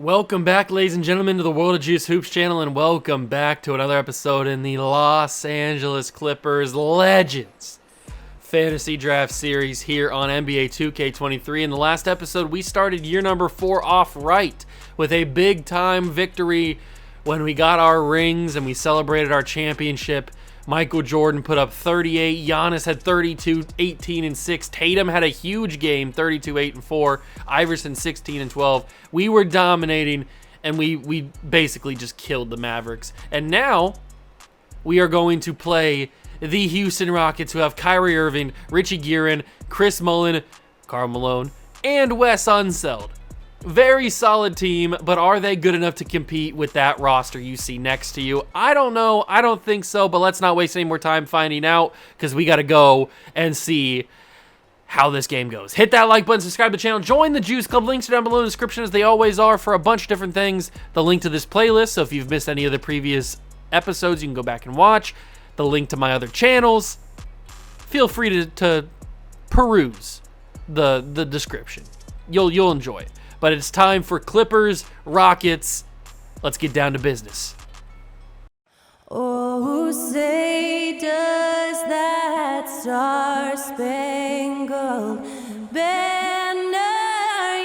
Welcome back, ladies and gentlemen, to the World of Juice Hoops channel, and welcome back to another episode in the Los Angeles Clippers Legends Fantasy Draft Series here on NBA 2K23. In the last episode, we started year number 4 off right with a big-time victory when we got our rings and we celebrated our championship. Michael Jordan put up 38, Giannis had 32, 18, and 6. Tatum had a huge game, 32, 8, and 4. Iverson, 16, and 12. We were dominating, and we basically just killed the Mavericks. And now, we are going to play the Houston Rockets, who have Kyrie Irving, Richie Guerin, Chris Mullin, Karl Malone, and Wes Unseld. Very solid team, but are they good enough to compete with that roster you see next to you? I don't know. I don't think so, but let's not waste any more time finding out because we got to go and see how this game goes. Hit that like button, subscribe to the channel, join the Juice Club. Links are down below in the description as they always are for a bunch of different things. The link to this playlist, so if you've missed any of the previous episodes, you can go back and watch. The link to my other channels. Feel free to peruse the description. You'll enjoy it. But it's time for Clippers, Rockets. Let's get down to business. Oh, say does that star-spangled banner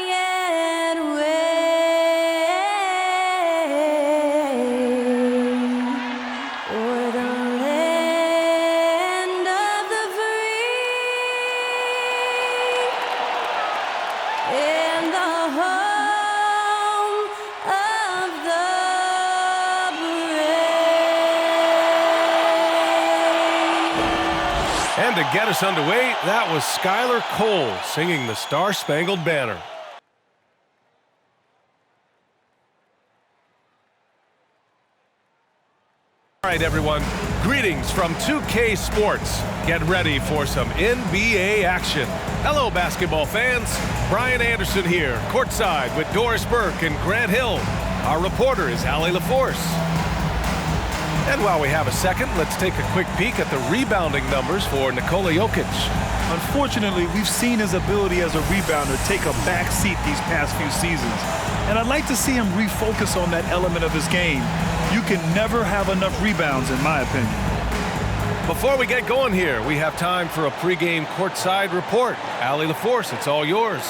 yet wave o'er the land of the free and the home of the brave. And to get us underway, that was Skylar Cole singing the Star-Spangled Banner. All right, everyone. Greetings from 2K Sports. Get ready for some NBA action. Hello, basketball fans. Brian Anderson here, courtside with Doris Burke and Grant Hill. Our reporter is Allie LaForce. And while we have a second, let's take a quick peek at the rebounding numbers for Nikola Jokic. Unfortunately, we've seen his ability as a rebounder take a back seat these past few seasons. And I'd like to see him refocus on that element of his game. You can never have enough rebounds, in my opinion. Before we get going here, we have time for a pregame courtside report. Allie LaForce, it's all yours.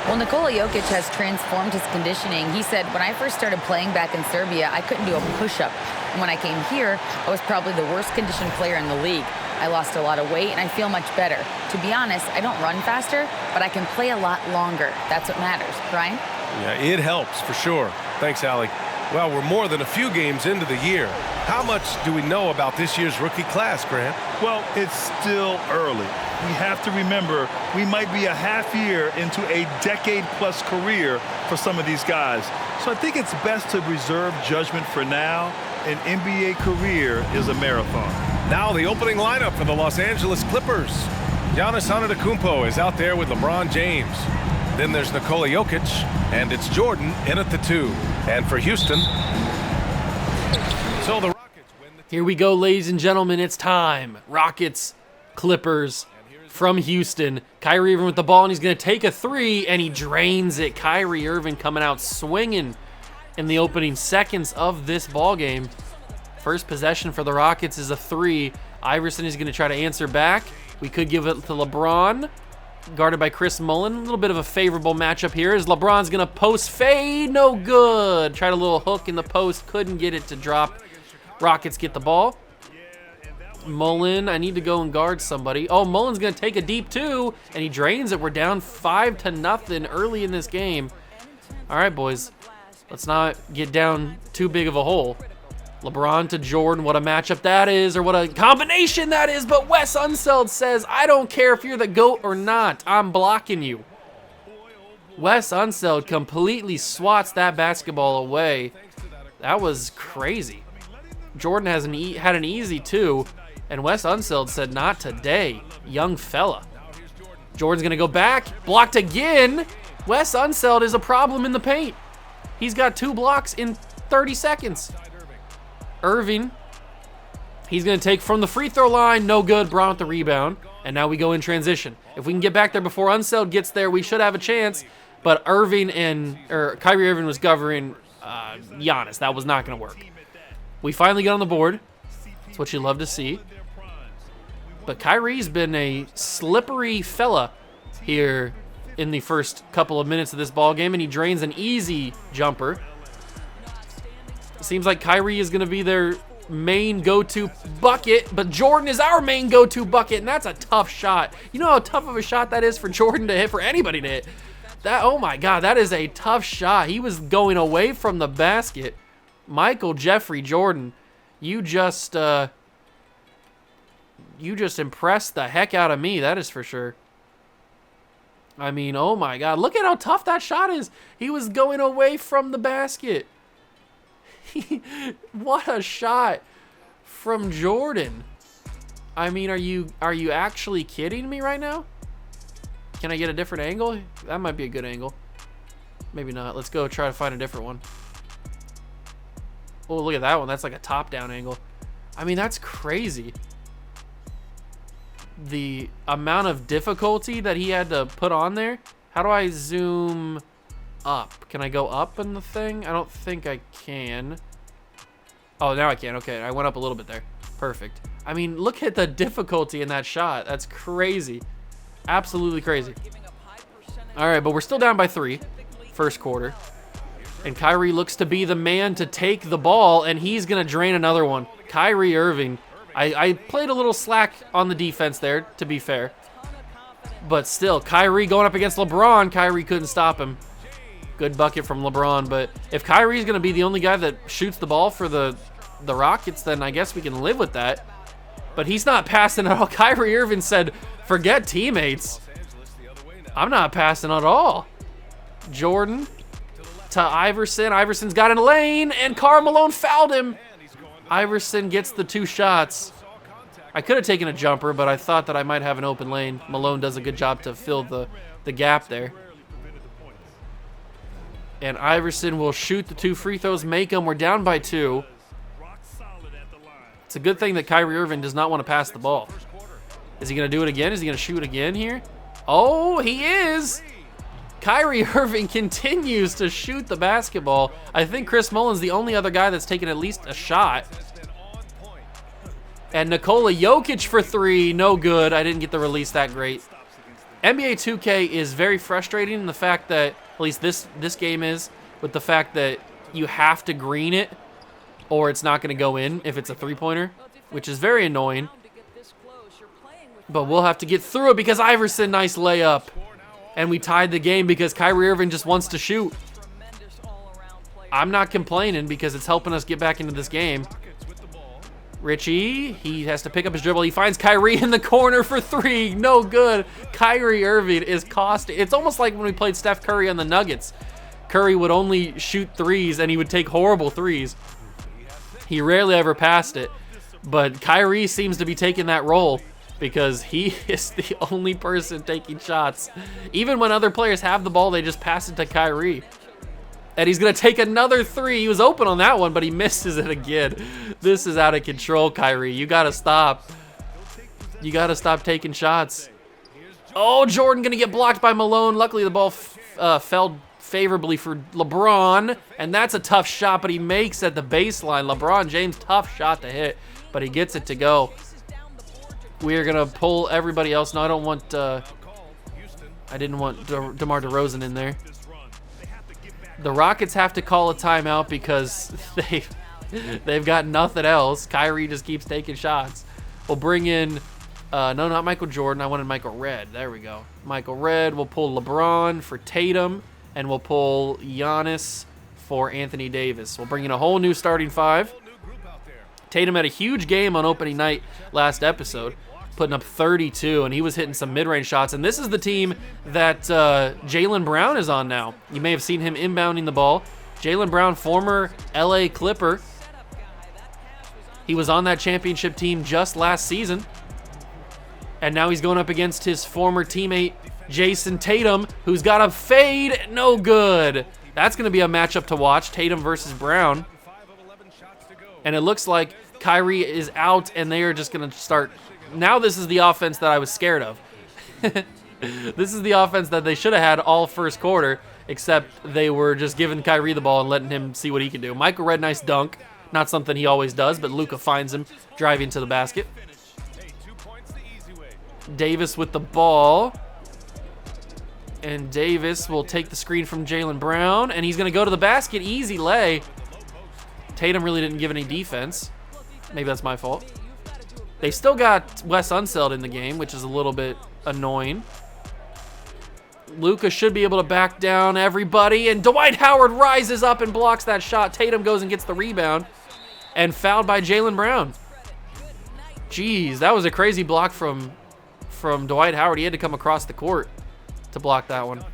Well, Nikola Jokic has transformed his conditioning. He said, when I first started playing back in Serbia, I couldn't do a push-up. And when I came here, I was probably the worst conditioned player in the league. I lost a lot of weight, and I feel much better. To be honest, I don't run faster, but I can play a lot longer. That's what matters. Brian? Yeah, it helps for sure. Thanks, Allie. Well, we're more than a few games into the year. How much do we know about this year's rookie class, Grant? Well, it's still early. We have to remember we might be a half year into a decade-plus career for some of these guys. So I think it's best to reserve judgment for now. An NBA career is a marathon. Now the opening lineup for the Los Angeles Clippers. Giannis Antetokounmpo is out there with LeBron James. Then there's Nikola Jokic, and it's Jordan in at the 2. And for Houston, so the Rockets win the... Here we go, ladies and gentlemen. It's time. Rockets, Clippers from Houston. Kyrie Irving with the ball, and he's going to take a 3, and he drains it. Kyrie Irving coming out swinging in the opening seconds of this ball game. First possession for the Rockets is a 3. Iverson is going to try to answer back. We could give it to LeBron, guarded by Chris Mullin. A little bit of a favorable matchup here as LeBron's going to post fade. No good. Tried a little hook in the post. Couldn't get it to drop. Rockets get the ball. Mullin, I need to go and guard somebody. Oh, Mullin's going to take a deep 2, and he drains it. We're down 5-0 early in this game. All right, boys. Let's not get down too big of a hole. LeBron to Jordan, what a matchup that is, or what a combination that is, but Wes Unseld says, I don't care if you're the GOAT or not, I'm blocking you. Wes Unseld completely swats that basketball away. That was crazy. Jordan had an easy 2, and Wes Unseld said, not today, young fella. Jordan's going to go back, blocked again. Wes Unseld is a problem in the paint. He's got 2 blocks in 30 seconds. Irving, he's going to take from the free throw line. No good. Brown with the rebound. And now we go in transition. If we can get back there before Unseld gets there, we should have a chance. But Kyrie Irving was covering Giannis. That was not going to work. We finally get on the board. That's what you love to see. But Kyrie's been a slippery fella here in the first couple of minutes of this ball game, and he drains an easy jumper. Seems like Kyrie is going to be their main go-to bucket, but Jordan is our main go-to bucket, and that's a tough shot. You know how tough of a shot that is for Jordan to hit, for anybody to hit? Oh my God, that is a tough shot. He was going away from the basket. Michael Jeffrey Jordan, you just impressed the heck out of me, that is for sure. I mean, oh my God, look at how tough that shot is. He was going away from the basket. What a shot from Jordan. I mean, are you actually kidding me right now? Can I get a different angle? That might be a good angle. Maybe not. Let's go try to find a different one. Oh, look at that one. That's like a top-down angle. I mean, that's crazy. The amount of difficulty that he had to put on there. How do I zoom up? Can I go up in the thing? I don't think I can. Oh, now I can. Okay, I went up a little bit there. Perfect. I mean, look at the difficulty in that shot. That's crazy. Absolutely crazy. All right, but we're still down by 3. First quarter. And Kyrie looks to be the man to take the ball, and he's going to drain another one. Kyrie Irving. I played a little slack on the defense there, to be fair. But still, Kyrie going up against LeBron. Kyrie couldn't stop him. Good bucket from LeBron. But if Kyrie's going to be the only guy that shoots the ball for the Rockets, then I guess we can live with that. But he's not passing at all. Kyrie Irving said, forget teammates. I'm not passing at all. Jordan to Iverson. Iverson's got in a lane, and Karl Malone fouled him. Iverson gets the 2 shots. I could have taken a jumper, but I thought that I might have an open lane. Malone does a good job to fill the gap there. And Iverson will shoot the 2 free throws, make them. We're down by 2. It's a good thing that Kyrie Irving does not want to pass the ball. Is he going to do it again? Is he going to shoot again here? Oh, he is! Kyrie Irving continues to shoot the basketball. I think Chris Mullin's the only other guy that's taken at least a shot. And Nikola Jokic for 3, no good. I didn't get the release that great. NBA 2K is very frustrating in the fact that, at least this game is, with the fact that you have to green it or it's not going to go in if it's a 3-pointer, which is very annoying. But we'll have to get through it because Iverson, nice layup. And we tied the game because Kyrie Irving just wants to shoot. I'm not complaining because it's helping us get back into this game. Richie, he has to pick up his dribble. He finds Kyrie in the corner for 3. No good. Kyrie Irving is costing. It's almost like when we played Steph Curry on the Nuggets. Curry would only shoot 3s and he would take horrible 3s. He rarely ever passed it. But Kyrie seems to be taking that role because he is the only person taking shots. Even when other players have the ball, they just pass it to Kyrie. And he's going to take another 3. He was open on that one, but he misses it again. This is out of control, Kyrie. You got to stop. You got to stop taking shots. Oh, Jordan going to get blocked by Malone. Luckily, the ball fell favorably for LeBron. And that's a tough shot, but he makes at the baseline. LeBron James, tough shot to hit, but he gets it to go. We are going to pull everybody else. No, I don't want... I didn't want DeMar DeRozan in there. The Rockets have to call a timeout because they've got nothing else. Kyrie just keeps taking shots. We'll bring in... no, not Michael Jordan. I wanted Michael Redd. There we go. Michael Redd. We'll pull LeBron for Tatum. And we'll pull Giannis for Anthony Davis. We'll bring in a whole new starting 5. Tatum had a huge game on opening night last episode, putting up 32, and he was hitting some mid-range shots. And this is the team that Jaylen Brown is on now. You may have seen him inbounding the ball. Jaylen Brown, former LA Clipper. He was on that championship team just last season. And now he's going up against his former teammate, Jason Tatum, who's got a fade. No good. That's going to be a matchup to watch, Tatum versus Brown. And it looks like Kyrie is out, and they are just going to start. Now this is the offense that I was scared of. This is the offense that they should have had all first quarter, except they were just giving Kyrie the ball and letting him see what he can do. Michael Redd, nice dunk. Not something he always does, but Luka finds him driving to the basket. Davis with the ball. And Davis will take the screen from Jaylen Brown, and he's going to go to the basket. Easy lay. Tatum really didn't give any defense. Maybe that's my fault. They still got Wes Unseld in the game, which is a little bit annoying. Luka should be able to back down everybody, and Dwight Howard rises up and blocks that shot. Tatum goes and gets the rebound, and fouled by Jaylen Brown. Jeez, that was a crazy block from Dwight Howard. He had to come across the court to block that one.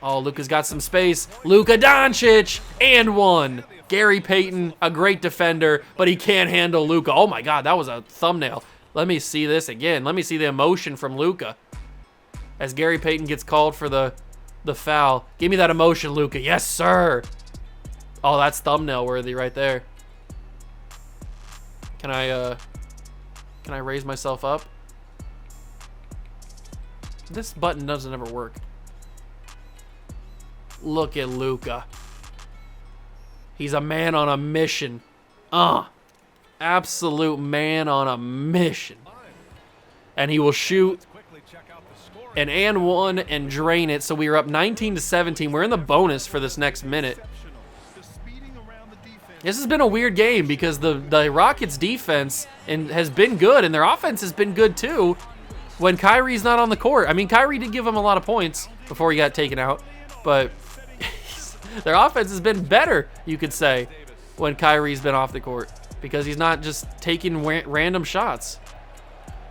Oh, Luka's got some space. Luka Doncic, and one. Gary Payton, a great defender, but he can't handle Luka. Oh my God, that was a thumbnail. Let me see this again. Let me see the emotion from Luka as Gary Payton gets called for the foul. Give me that emotion, Luka. Yes, sir. Oh, that's thumbnail worthy right there. Can I raise myself up? This button doesn't ever work. Look at Luka. He's a man on a mission. Absolute man on a mission. And he will shoot an and one and drain it. So we are up 19-17. We're in the bonus for this next minute. This has been a weird game because the Rockets defense has been good, and their offense has been good too when Kyrie's not on the court. I mean, Kyrie did give them a lot of points before he got taken out, but their offense has been better, you could say, when Kyrie's been off the court because he's not just taking random shots.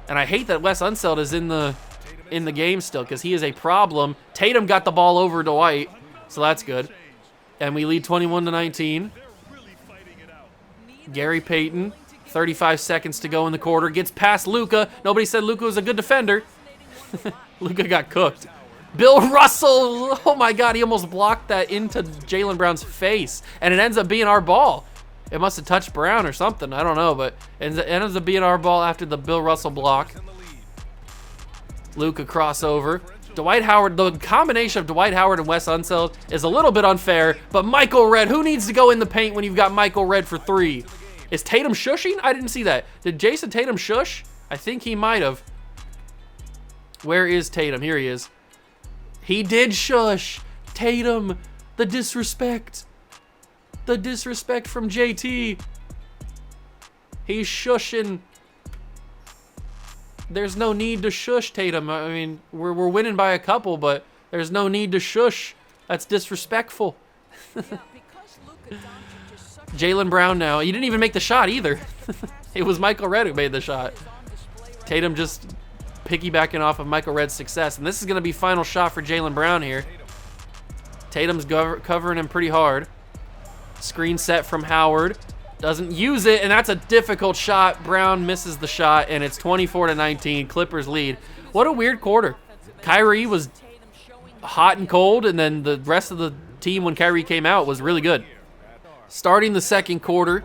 And I hate that Wes Unseld is in the game still because he is a problem. Tatum got the ball over Dwight, so that's good. And we lead 21-19. Gary Payton, 35 seconds to go in the quarter, gets past Luka. Nobody said Luka was a good defender. Luka got cooked. Bill Russell, oh my God, he almost blocked that into Jaylen Brown's face, and it ends up being our ball. It must have touched Brown or something, I don't know, but it ends up being our ball after the Bill Russell block. Luka crossover. Dwight Howard, the combination of Dwight Howard and Wes Unseld is a little bit unfair, but Michael Redd, who needs to go in the paint when you've got Michael Redd for three? Is Tatum shushing? I didn't see that. Did Jason Tatum shush? I think he might have. Where is Tatum? Here he is. He did shush. Tatum, the disrespect. The disrespect from JT. He's shushing. There's no need to shush, Tatum. I mean, we're winning by a couple, but there's no need to shush. That's disrespectful. Jaylen Brown now. He didn't even make the shot either. It was Michael Redd who made the shot. Tatum just piggybacking off of Michael Redd's success. And this is going to be final shot for Jaylen Brown here. Tatum's covering him pretty hard. Screen set from Howard. Doesn't use it, and that's a difficult shot. Brown misses the shot, and it's 24-19. Clippers lead. What a weird quarter. Kyrie was hot and cold, and then the rest of the team, when Kyrie came out, was really good. Starting the second quarter,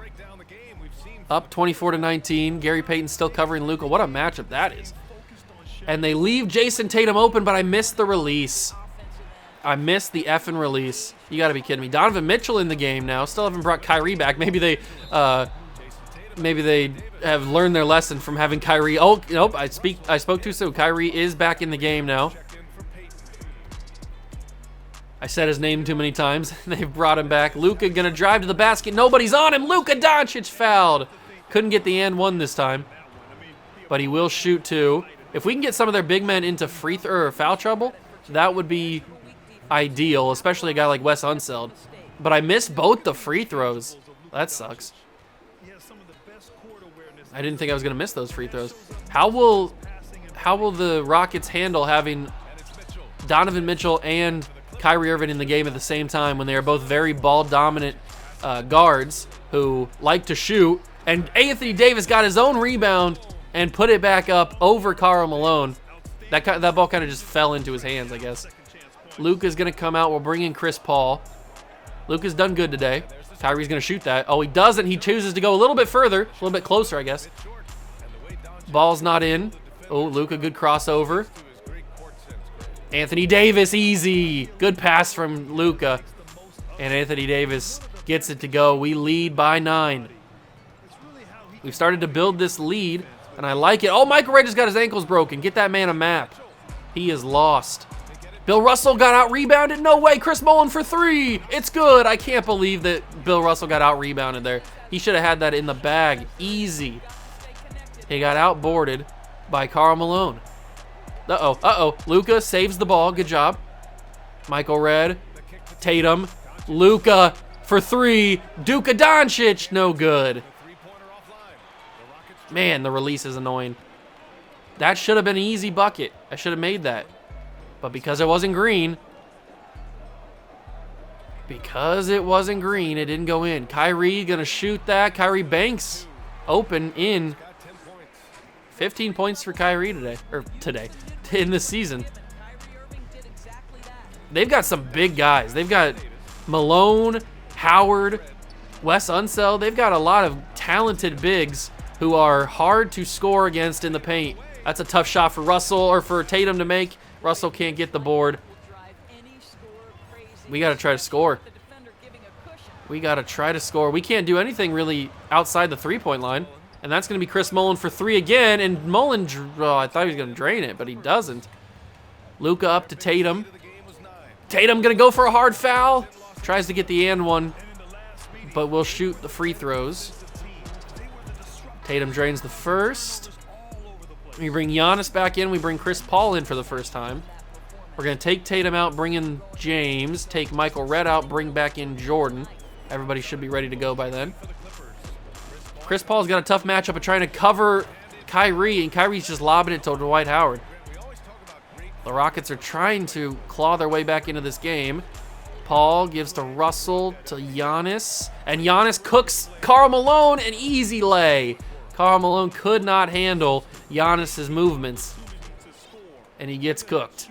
up 24-19. Gary Payton still covering Luka. What a matchup that is. And they leave Jason Tatum open, but I missed the release. I missed the effing release. You got to be kidding me. Donovan Mitchell in the game now. Still haven't brought Kyrie back. Maybe they have learned their lesson from having Kyrie. Oh, nope, I spoke too soon. Kyrie is back in the game now. I said his name too many times. They've brought him back. Luka gonna drive to the basket. Nobody's on him. Luka Doncic fouled. Couldn't get the and one this time, but he will shoot two. If we can get some of their big men into free throw or foul trouble, that would be ideal, especially a guy like Wes Unseld. But I missed both the free throws. That sucks. I didn't think I was gonna miss those free throws. How will the Rockets handle having Donovan Mitchell and Kyrie Irving in the game at the same time when they are both very ball dominant guards who like to shoot? And Anthony Davis got his own rebound and put it back up over Karl Malone. That ball kind of just fell into his hands, I guess. Luka's going to come out. We'll bring in Chris Paul. Luka's done good today. Kyrie's going to shoot that. Oh, he doesn't. He chooses to go a little bit further, a little bit closer, I guess. Ball's not in. Oh, Luka, good crossover. Anthony Davis, easy. Good pass from Luka. And Anthony Davis gets it to go. We lead by 9. We've started to build this lead, and I like it. Oh, Michael Ray just got his ankles broken. Get that man a map. He is lost. Bill Russell got out-rebounded. No way. Chris Mullin for 3. It's good. I can't believe that Bill Russell got out-rebounded there. He should have had that in the bag. Easy. He got outboarded by Karl Malone. Uh-oh. Luka saves the ball. Good job. Michael Red. Tatum. Luka for 3. Duka Doncic. No good. Man, the release is annoying. That should have been an easy bucket. I should have made that. But because it wasn't green, it didn't go in. Kyrie gonna shoot that. Kyrie Banks open in. 15 points for Kyrie today, in this season. They've got some big guys. They've got Malone, Howard, Wes Unseld. They've got a lot of talented bigs who are hard to score against in the paint. That's a tough shot for Russell or for Tatum to make. Russell can't get the board. We got to try to score. We can't do anything really outside the three-point line. And that's going to be Chris Mullin for 3 again. And Mullin, I thought he was going to drain it, but he doesn't. Luka up to Tatum. Tatum going to go for a hard foul. Tries to get the and one, but will shoot the free throws. Tatum drains the first. We bring Giannis back in. We bring Chris Paul in for the first time. We're going to take Tatum out, bring in James. Take Michael Redd out, bring back in Jordan. Everybody should be ready to go by then. Chris Paul's got a tough matchup of trying to cover Kyrie, and Kyrie's just lobbing it to Dwight Howard. The Rockets are trying to claw their way back into this game. Paul gives to Russell, to Giannis, and Giannis cooks Karl Malone, an easy lay. Karl Malone could not handle Giannis's movements, and he gets cooked.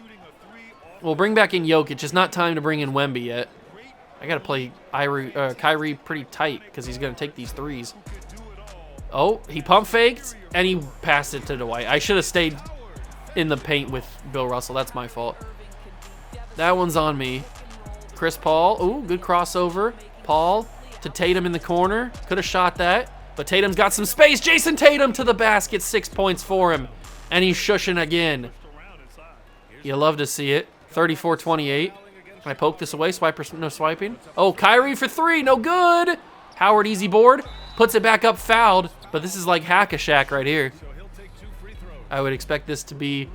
We'll bring back in Jokic. It's not time to bring in Wemby yet. I got to play Kyrie pretty tight because he's going to take these threes. Oh, he pump faked, and he passed it to Dwight. I should have stayed in the paint with Bill Russell. That's my fault. That one's on me. Chris Paul. Ooh, good crossover. Paul to Tatum in the corner. Could have shot that, but Tatum's got some space. Jason Tatum to the basket. 6 points for him, and he's shushing again. You love to see it. 34-28. Can I poke this away? Swiper, no swiping. Oh, Kyrie for 3. No good. Howard easy board. Puts it back up, fouled. But this is like Hack-a-Shack right here. I would expect this to be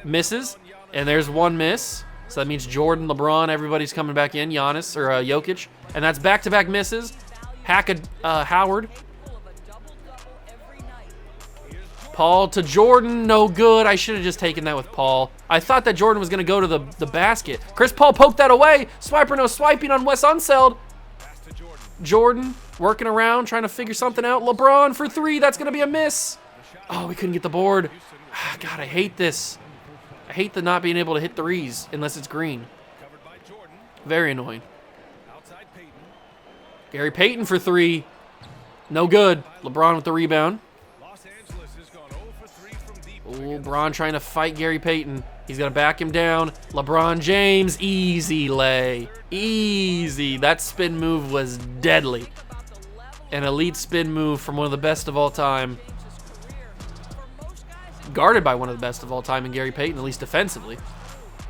misses. And there's one miss. So that means Jordan, LeBron, everybody's coming back in. Giannis or Jokic. And that's back-to-back misses. Howard. Paul to Jordan, no good. I should have just taken that with Paul. I thought that Jordan was going to go to the basket. Chris Paul poked that away. Swiper no swiping on Wes Unseld. Jordan working around, trying to figure something out. LeBron for 3. That's going to be a miss. Oh, we couldn't get the board. God, I hate this. I hate the not being able to hit threes unless it's green. Very annoying. Gary Payton for 3. No good. LeBron with the rebound. Ooh, LeBron trying to fight Gary Payton. He's going to back him down. LeBron James, easy lay. Easy. That spin move was deadly. An elite spin move from one of the best of all time. Guarded by one of the best of all time in Gary Payton, at least defensively.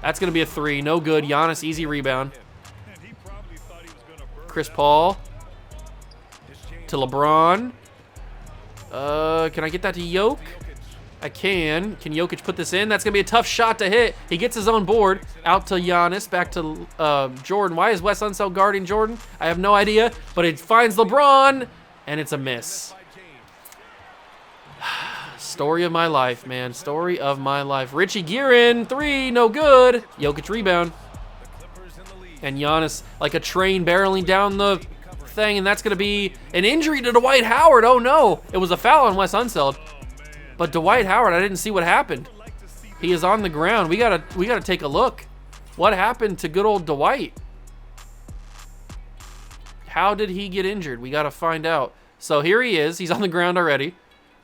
That's going to be a 3. No good. Giannis, easy rebound. Chris Paul to LeBron. Can I get that to Jokic? I can. Can Jokic put this in? That's going to be a tough shot to hit. He gets his own board. Out to Giannis. Back to Jordan. Why is Wes Unseld guarding Jordan? I have no idea. But it finds LeBron, and it's a miss. Story of my life, man. Story of my life. Richie Guerin, 3. No good. Jokic rebound. And Giannis like a train barreling down the thing, and that's going to be an injury to Dwight Howard. Oh, no. It was a foul on Wes Unseld. But Dwight Howard, I didn't see what happened. He is on the ground. We gotta take a look. What happened to good old Dwight? How did he get injured? We gotta find out. So here he is. He's on the ground already.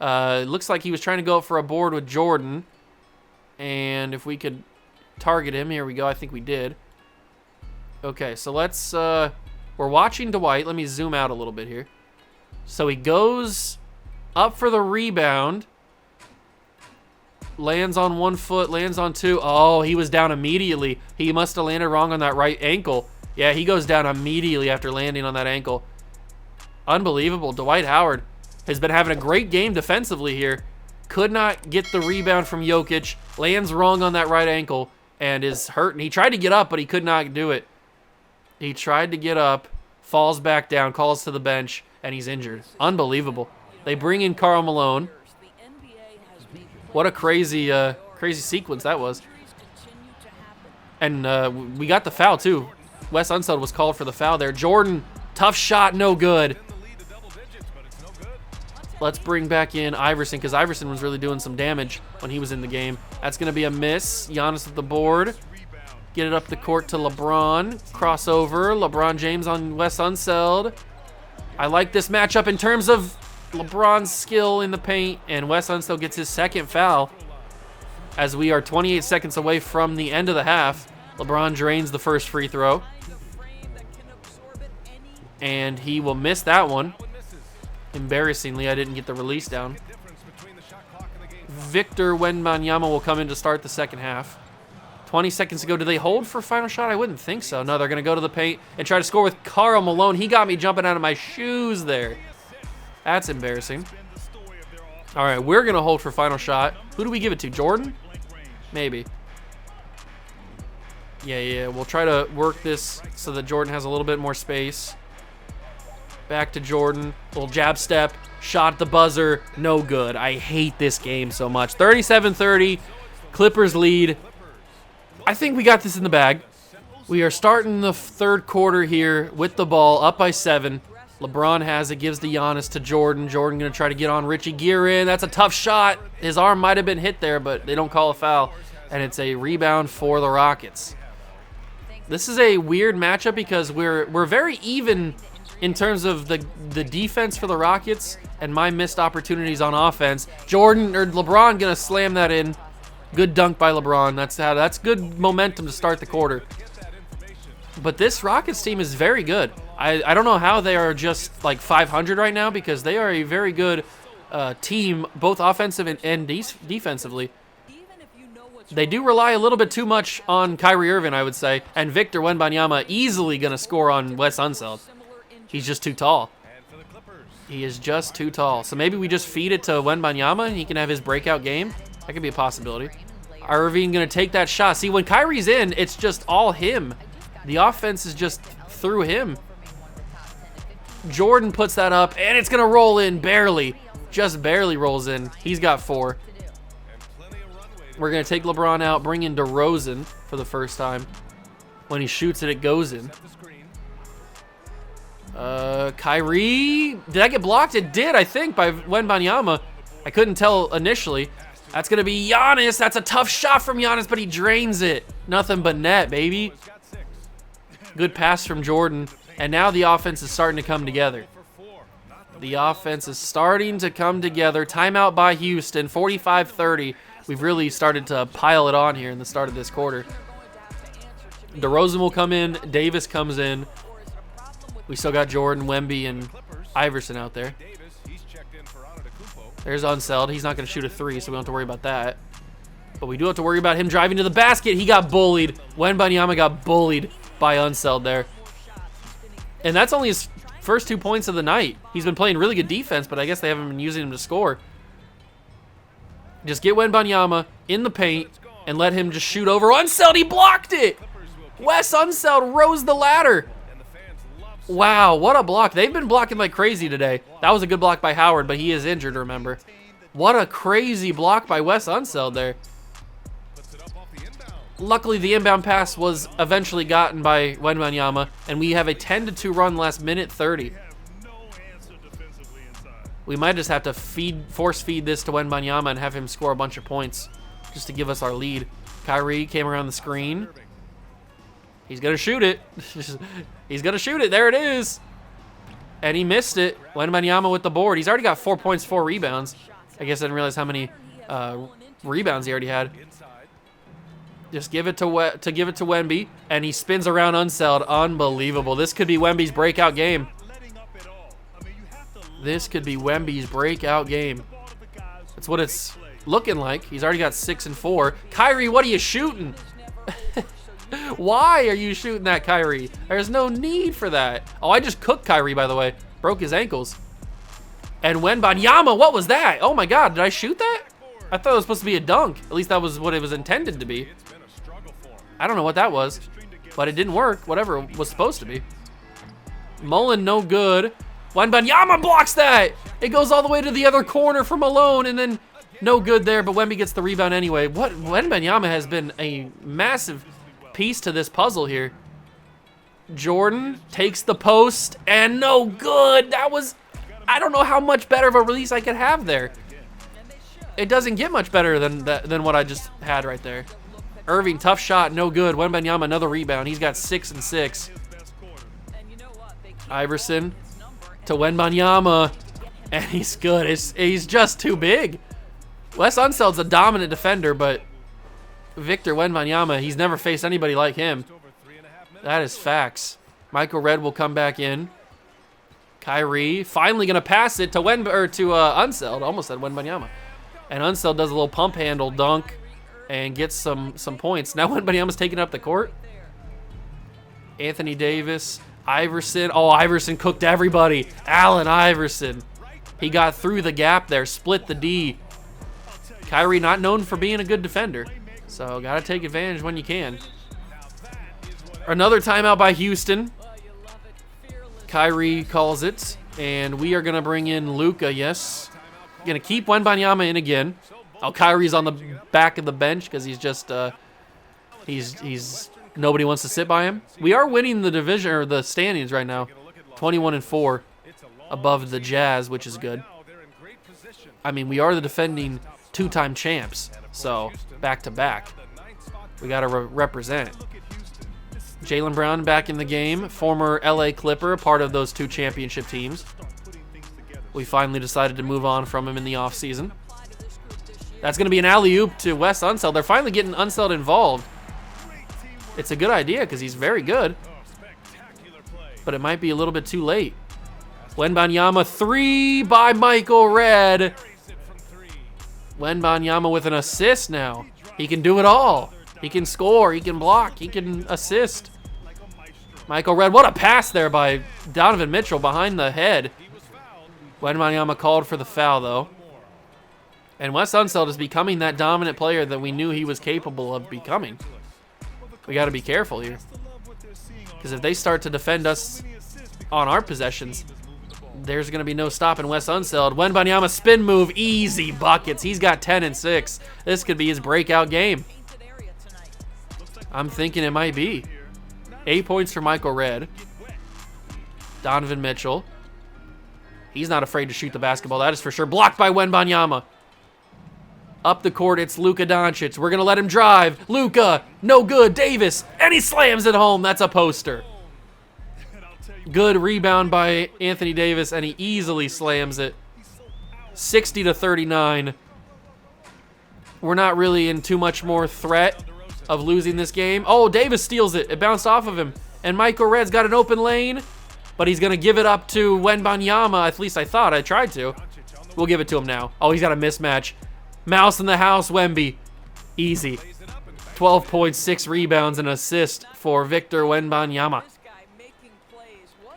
It looks like he was trying to go for a board with Jordan. And if we could target him. Here we go. I think we did. Okay, so let's, we're watching Dwight. Let me zoom out a little bit here. So he goes up for the rebound. Lands on 1 foot, lands on 2. Oh, he was down immediately. He must have landed wrong on that right ankle. Yeah, he goes down immediately after landing on that ankle. Unbelievable. Dwight Howard has been having a great game defensively here. Could not get the rebound from Jokic. Lands wrong on that right ankle and is hurt. And he tried to get up, but he could not do it. He tried to get up, falls back down, calls to the bench, and he's injured. Unbelievable. They bring in Karl Malone. What a crazy sequence that was. And we got the foul, too. Wes Unseld was called for the foul there. Jordan, tough shot, no good. Let's bring back in Iverson, because Iverson was really doing some damage when he was in the game. That's going to be a miss. Giannis at the board. Get it up the court to LeBron. Crossover. LeBron James on Wes Unseld. I like this matchup in terms of LeBron's skill in the paint, and Wes Unseld gets his second foul as we are 28 seconds away from the end of the half. LeBron drains the first free throw, and he will miss that one. Embarrassingly, I didn't get the release down. Victor Wembanyama will come in to start the second half. 20 seconds ago, do they hold for final shot? I wouldn't think so. No, they're going to go to the paint and try to score with Karl Malone. He got me jumping out of my shoes there. That's embarrassing. All right, we're going to hold for final shot. Who do we give it to? Jordan? Maybe. Yeah, we'll try to work this so that Jordan has a little bit more space. Back to Jordan. Little jab step. Shot at the buzzer. No good. I hate this game so much. 37-30. Clippers lead. I think we got this in the bag. We are starting the third quarter here with the ball, up by 7. LeBron has it, gives the Giannis to Jordan. Jordan going to try to get on Richie Guerin. That's a tough shot. His arm might have been hit there, but they don't call a foul. And it's a rebound for the Rockets. This is a weird matchup because we're very even in terms of the defense for the Rockets and my missed opportunities on offense. Jordan or LeBron going to slam that in. Good dunk by LeBron. That's good momentum to start the quarter. But this Rockets team is very good. I don't know how they are just like 500 right now, because they are a very good team, both offensive and defensively. They do rely a little bit too much on Kyrie Irving, I would say, and Victor Wembanyama easily going to score on Wes Unseld. He's just too tall. He is just too tall. So maybe we just feed it to Wembanyama and he can have his breakout game. That could be a possibility. Irving going to take that shot. See, when Kyrie's in, it's just all him. The offense is just through him. Jordan puts that up, and it's going to roll in barely. Just barely rolls in. He's got 4. We're going to take LeBron out, bring in DeRozan for the first time. When he shoots it, it goes in. Kyrie, did that get blocked? It did, I think, by Wembanyama. I couldn't tell initially. That's going to be Giannis. That's a tough shot from Giannis, but he drains it. Nothing but net, baby. Good pass from Jordan. And now the offense is starting to come together. The offense is starting to come together. Timeout by Houston, 45-30. We've really started to pile it on here in the start of this quarter. DeRozan will come in. Davis comes in. We still got Jordan, Wemby, and Iverson out there. There's Unseld. He's not going to shoot a 3, so we don't have to worry about that. But we do have to worry about him driving to the basket. He got bullied. Wembanyama got bullied by Unseld there. And that's only his first 2 points of the night. He's been playing really good defense, but I guess they haven't been using him to score. Just get Wembanyama in the paint and let him just shoot over Unseld. He blocked it. Wes Unseld rose the ladder. Wow, what a block. They've been blocking like crazy today. That was a good block by Howard, but he is injured, remember. What a crazy block by Wes Unseld there. Luckily, the inbound pass was eventually gotten by Wembanyama, and we have a 10-2 run last minute 30. We might just have to force feed this to Wembanyama and have him score a bunch of points just to give us our lead. Kyrie came around the screen. He's going to shoot it. He's going to shoot it. There it is. And he missed it. Wembanyama with the board. He's already got 4 points, 4 rebounds. I guess I didn't realize how many rebounds he already had. Just give it to Wemby, and he spins around Unseld. Unbelievable. This could be Wemby's breakout game. This could be Wemby's breakout game. That's what it's looking like. He's already got 6 and 4. Kyrie, what are you shooting? Why are you shooting that, Kyrie? There's no need for that. Oh, I just cooked Kyrie, by the way. Broke his ankles. And Wembanyama, what was that? Oh my God, did I shoot that? I thought it was supposed to be a dunk. At least that was what it was intended to be. I don't know what that was, but it didn't work, whatever it was supposed to be. Mullen, no good. Wembanyama blocks that. It goes all the way to the other corner for Malone, and then no good there, but Wemby gets the rebound anyway. Wembanyama has been a massive piece to this puzzle here. Jordan takes the post, and no good. That was, I don't know how much better of a release I could have there. It doesn't get much better than what I just had right there. Irving, tough shot, no good. Wembanyama, another rebound. He's got 6 and 6. Iverson to Wembanyama, and he's good. He's just too big. Wes Unseld's a dominant defender, but Victor Wembanyama, he's never faced anybody like him. That is facts. Michael Redd will come back in. Kyrie finally gonna pass it to Unseld. Almost said Wembanyama. And Unseld does a little pump handle dunk and gets some points. Now Wembanyama's taking up the court. Anthony Davis, Iverson. Oh, Iverson cooked everybody. Allen Iverson. He got through the gap there, split the D. Kyrie not known for being a good defender, so gotta take advantage when you can. Another timeout by Houston. Kyrie calls it, and we are gonna bring in Luka. Yes, gonna keep Wembanyama in again. Oh, Kyrie's on the back of the bench because he's just he's nobody wants to sit by him. We are winning the division or the standings right now, 21 and 4, above the Jazz, which is good. I mean, we are the defending 2-time champs, so back to back. We got to represent. Jaylen Brown back in the game, former LA Clipper, part of those 2 championship teams. We finally decided to move on from him in the offseason. That's going to be an alley-oop to Wes Unseld. They're finally getting Unseld involved. It's a good idea because he's very good, but it might be a little bit too late. Wembanyama, 3 by Michael Redd. Wembanyama with an assist now. He can do it all. He can score, he can block, he can assist. Michael Redd, what a pass there by Donovan Mitchell behind the head. Wembanyama called for the foul, though. And Wes Unseld is becoming that dominant player that we knew he was capable of becoming. We got to be careful here. Because if they start to defend us on our possessions, there's going to be no stopping Wes Unseld. Wembanyama spin move, easy buckets. He's got 10 and 6. This could be his breakout game. I'm thinking it might be. 8 points for Michael Redd. Donovan Mitchell. He's not afraid to shoot the basketball, that is for sure. Blocked by Wembanyama. Up the court, it's Luka Doncic. We're going to let him drive. Luka, no good. Davis, and he slams it home. That's a poster. Good rebound by Anthony Davis, and he easily slams it. 60-39. We're not really in too much more threat of losing this game. Oh, Davis steals it. It bounced off of him. And Michael Redd's got an open lane, but he's going to give it up to Wembanyama. At least I thought. I tried to. We'll give it to him now. Oh, he's got a mismatch. Mouse in the house, Wemby. Easy. 12 points, 6 rebounds, and assist for Victor Wembanyama.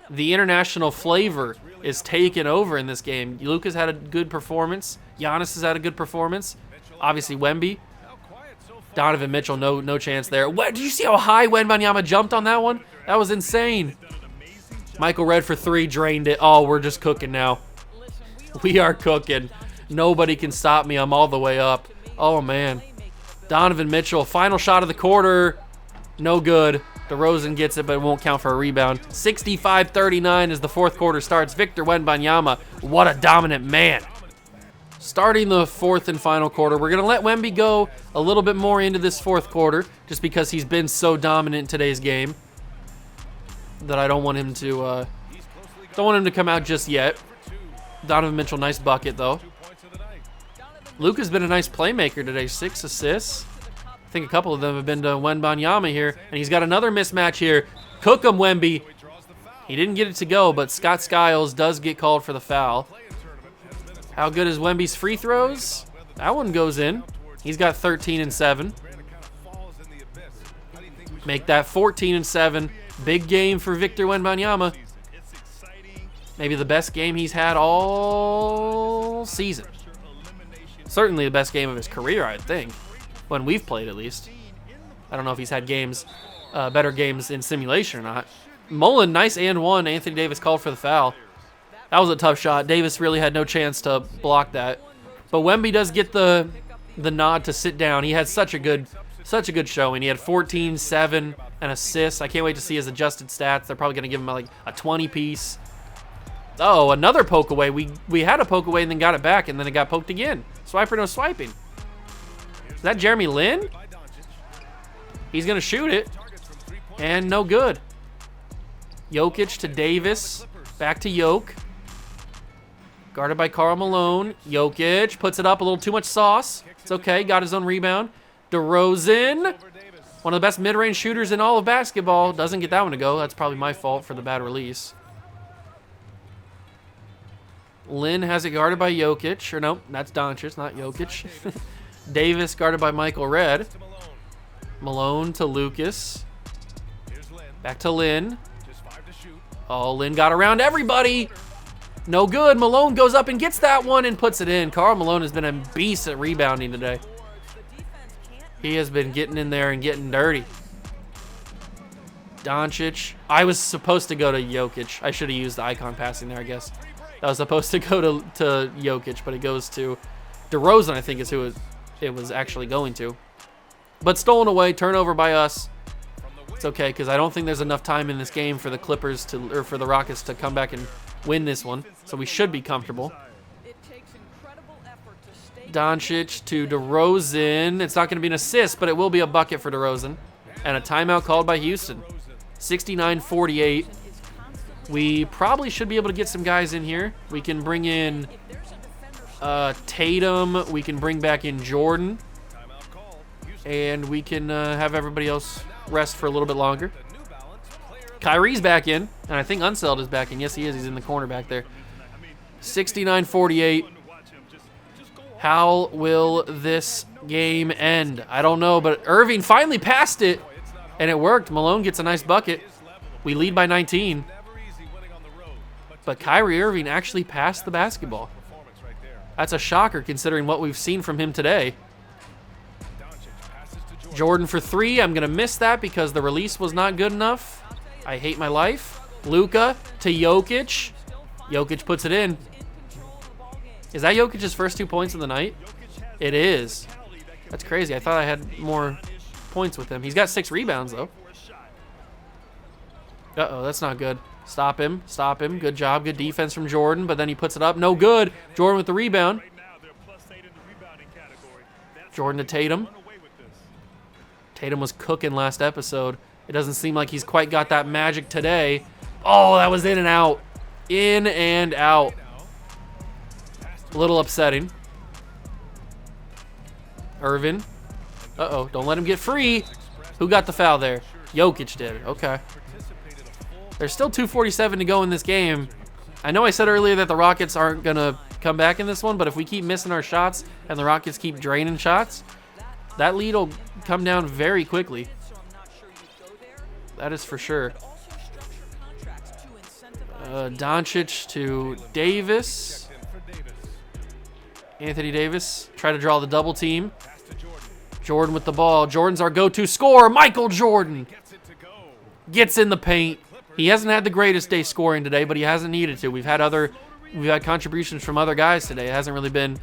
The international flavor is taken over in this game. Luka's had a good performance. Giannis has had a good performance. Obviously, Wemby. Donovan Mitchell, no chance there. What, did you see how high Wembanyama jumped on that one? That was insane. Michael Redd for 3, drained it. Oh, we're just cooking now. We are cooking. Nobody can stop me. I'm all the way up. Oh, man. Donovan Mitchell, final shot of the quarter. No good. DeRozan gets it, but it won't count for a rebound. 65-39 as the fourth quarter starts. Victor Wembanyama, what a dominant man. Starting the fourth and final quarter, we're going to let Wemby go a little bit more into this fourth quarter just because he's been so dominant in today's game that I don't want him to come out just yet. Donovan Mitchell, nice bucket, though. Luka's been a nice playmaker today. 6 assists. I think a couple of them have been to Wembanyama here, and he's got another mismatch here. Cook him, Wemby. He didn't get it to go, but Scott Skiles does get called for the foul. How good is Wemby's free throws? That one goes in. He's got 13 and 7. Make that 14 and 7. Big game for Victor Wembanyama. Maybe the best game he's had all season. Certainly the best game of his career, I think. When we've played, at least. I don't know if he's had games, better games in simulation or not. Mullen, nice and one. Anthony Davis called for the foul. That was a tough shot. Davis really had no chance to block that. But Wemby does get the nod to sit down. He had such a good showing. He had 14, 7, and assists. I can't wait to see his adjusted stats. They're probably going to give him like a 20-piece. Oh, another poke away. We had a poke away and then got it back, and then it got poked again. Swiper no swiping. Is that Jeremy Lin? He's going to shoot it. And no good. Jokic to Davis. Back to Joke. Guarded by Karl Malone. Jokic puts it up, a little too much sauce. It's okay, got his own rebound. DeRozan, one of the best mid-range shooters in all of basketball. Doesn't get that one to go. That's probably my fault for the bad release. Lin has it guarded by Jokic. Or nope, that's Doncic, not Jokic. Davis guarded by Michael Redd. Malone to Lucas. Back to Lin. Oh, Lin got around everybody. No good. Malone goes up and gets that one and puts it in. Karl Malone has been a beast at rebounding today. He has been getting in there and getting dirty. Doncic. I was supposed to go to Jokic. I should have used the icon passing there, I guess. I was supposed to go to Jokic, but it goes to DeRozan, I think is who it was actually going to. But stolen away, turnover by us. It's okay, because I don't think there's enough time in this game for the Clippers or for the Rockets to come back and win this one. So we should be comfortable. Doncic to DeRozan. It's not going to be an assist, but it will be a bucket for DeRozan. And a timeout called by Houston. 69-48. We probably should be able to get some guys in here. We can bring in Tatum. We can bring back in Jordan. And we can have everybody else rest for a little bit longer. Kyrie's back in, and I think Unseld is back in. Yes, he is. He's in the corner back there. 69-48. How will this game end? I don't know, but Irving finally passed it, and it worked. Malone gets a nice bucket. We lead by 19. But Kyrie Irving actually passed the basketball. That's a shocker considering what we've seen from him today. Jordan for three. I'm going to miss that because the release was not good enough. I hate my life. Luka to Jokic. Jokic puts it in. Is that Jokic's first 2 points of the night? It is. That's crazy. I thought I had more points with him. He's got 6 rebounds, though. Uh-oh, that's not good. Stop him. Stop him. Good job. Good defense from Jordan, but then he puts it up. No good. Jordan with the rebound. Jordan to Tatum. Tatum was cooking last episode. It doesn't seem like he's quite got that magic today. Oh, that was in and out. In and out. A little upsetting. Irvin. Uh-oh, don't let him get free. Who got the foul there? Jokic did. Okay. There's still 2:47 to go in this game. I know I said earlier that the Rockets aren't going to come back in this one, but if we keep missing our shots and the Rockets keep draining shots, that lead will come down very quickly. That is for sure. Doncic to Davis. Anthony Davis. Try to draw the double team. Jordan with the ball. Jordan's our go-to scorer. Michael Jordan gets in the paint. He hasn't had the greatest day scoring today, but he hasn't needed to. We've had contributions from other guys today. It hasn't really been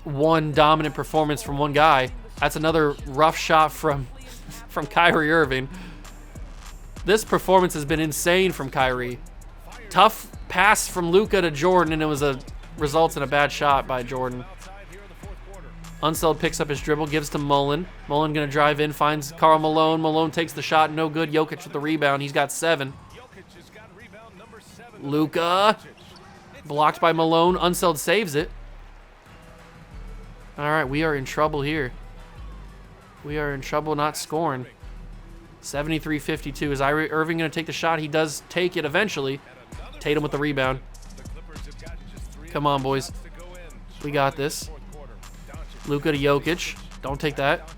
one dominant performance from one guy. That's another rough shot from Kyrie Irving. This performance has been insane from Kyrie. Tough pass from Luka to Jordan, and it results in a bad shot by Jordan. Unseld picks up his dribble, gives to Mullen. Mullen going to drive in, finds Karl Malone. Malone takes the shot, no good. Jokic with the rebound. He's got 7. Luka blocked by Malone. Unseld saves it. All right, we are in trouble here. We are in trouble not scoring. 73-52. Is Irving going to take the shot? He does take it eventually. Tatum with the rebound. Come on, boys. We got this. Luka to Jokic. Don't take that.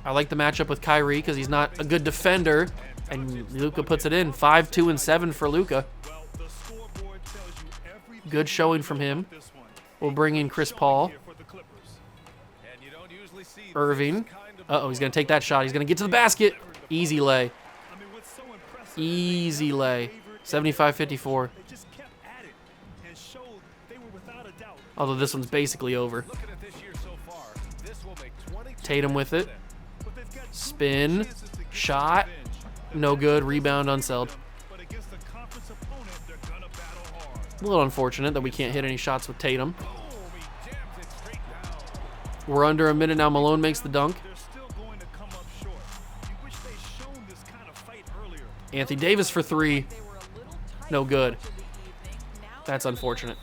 I like the matchup with Kyrie because he's not a good defender. And Luka puts it in. 5, 2, and 7 for Luka. Good showing from him. We'll bring in Chris Paul. Irving. Uh-oh, he's going to take that shot. He's going to get to the basket. Easy lay. Easy lay. 75-54. Although this one's basically over. Tatum with it. Spin. Shot. No good. Rebound unsettled. A little unfortunate that we can't hit any shots with Tatum. We're under a minute now. Malone makes the dunk. Anthony Davis for 3. No good. That's unfortunate.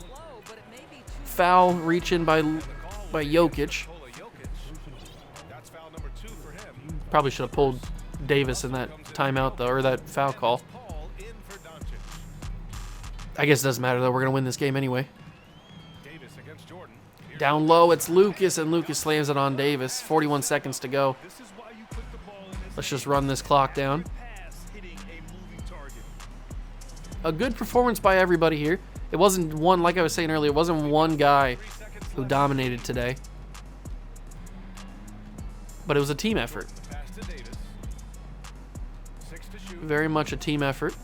Foul reach in by Jokic. Probably should have pulled Davis in that timeout though, or that foul call. I guess it doesn't matter though. We're gonna win this game anyway. Down low, it's Lucas, and Lucas slams it on Davis. 41 seconds to go. Let's just run this clock down. A good performance by everybody here. It wasn't one, like I was saying earlier, it wasn't one guy who dominated today. But it was a team effort. Very much a team effort.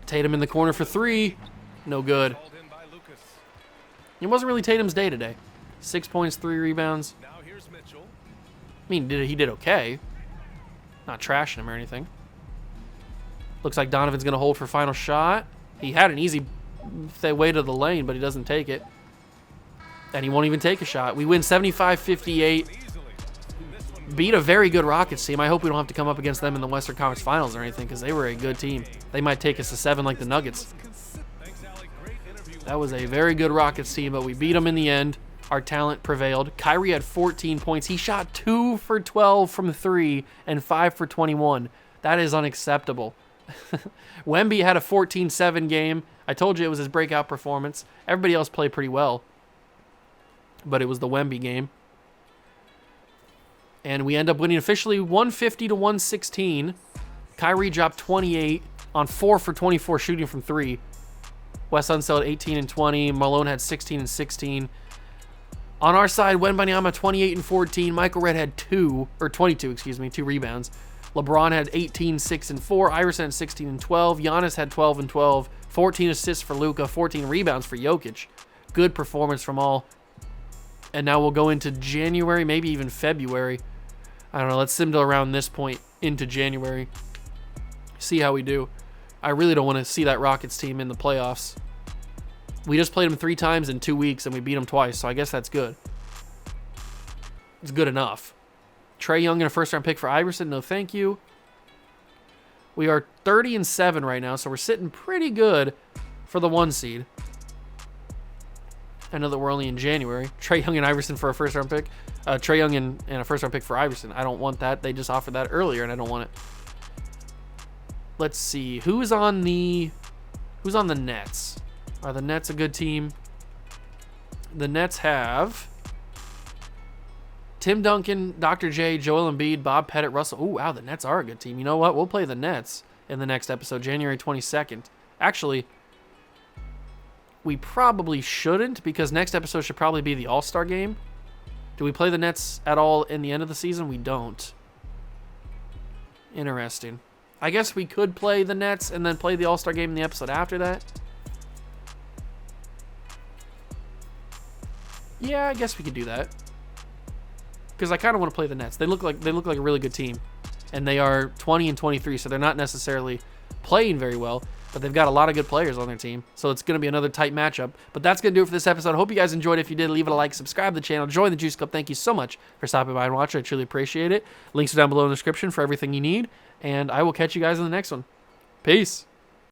Tatum in the corner for 3. No good. It wasn't really Tatum's day today. 6 points, 3 rebounds. I mean, he did okay. Not trashing him or anything. Looks like Donovan's going to hold for final shot. He had an easy way to the lane, but he doesn't take it. And he won't even take a shot. We win 75-58. Beat a very good Rockets team. I hope we don't have to come up against them in the Western Conference Finals or anything because they were a good team. They might take us to 7 like the Nuggets. That was a very good Rockets team, but we beat them in the end. Our talent prevailed. Kyrie had 14 points. He shot 2 for 12 from 3 and 5 for 21. That is unacceptable. Wemby had a 14-7 game. I told you it was his breakout performance. Everybody else played pretty well, but it was the Wemby game. And we end up winning officially 150-116. Kyrie dropped 28 on 4 for 24 shooting from 3. Wes Unseld 18 and 20. Malone had 16 and 16. On our side, Wembanyama 28 and 14. Michael Redd had 2 rebounds. LeBron had 18, 6 and 4. Iverson had 16 and 12. Giannis had 12 and 12. 14 assists for Luka. 14 rebounds for Jokic. Good performance from all. And now we'll go into January, maybe even February. I don't know. Let's sim to around this point into January. See how we do. I really don't want to see that Rockets team in the playoffs. We just played them 3 times in 2 weeks, and we beat them twice, so I guess that's good. It's good enough. Trae Young and a first-round pick for Iverson. No, thank you. We are 30 and 7 right now, so we're sitting pretty good for the 1 seed. I know that we're only in January. Trae Young and Iverson for a first-round pick. Trae Young and a first-round pick for Iverson. I don't want that. They just offered that earlier, and I don't want it. Let's see. Who's on the Nets? Are the Nets a good team? The Nets have Tim Duncan, Dr. J, Joel Embiid, Bob Pettit, Russell. Oh, wow, the Nets are a good team. You know what? We'll play the Nets in the next episode, January 22nd. Actually, we probably shouldn't because next episode should probably be the All-Star game. Do we play the Nets at all in the end of the season? We don't. Interesting. I guess we could play the Nets and then play the All-Star game in the episode after that. Yeah, I guess we could do that. Because I kind of want to play the Nets. They look like a really good team. And they are 20 and 23, so they're not necessarily playing very well, but they've got a lot of good players on their team. So it's going to be another tight matchup. But that's going to do it for this episode. I hope you guys enjoyed it. If you did, leave it a like, subscribe to the channel, join the Juice Club. Thank you so much for stopping by and watching. I truly appreciate it. Links are down below in the description for everything you need. And I will catch you guys in the next one. Peace.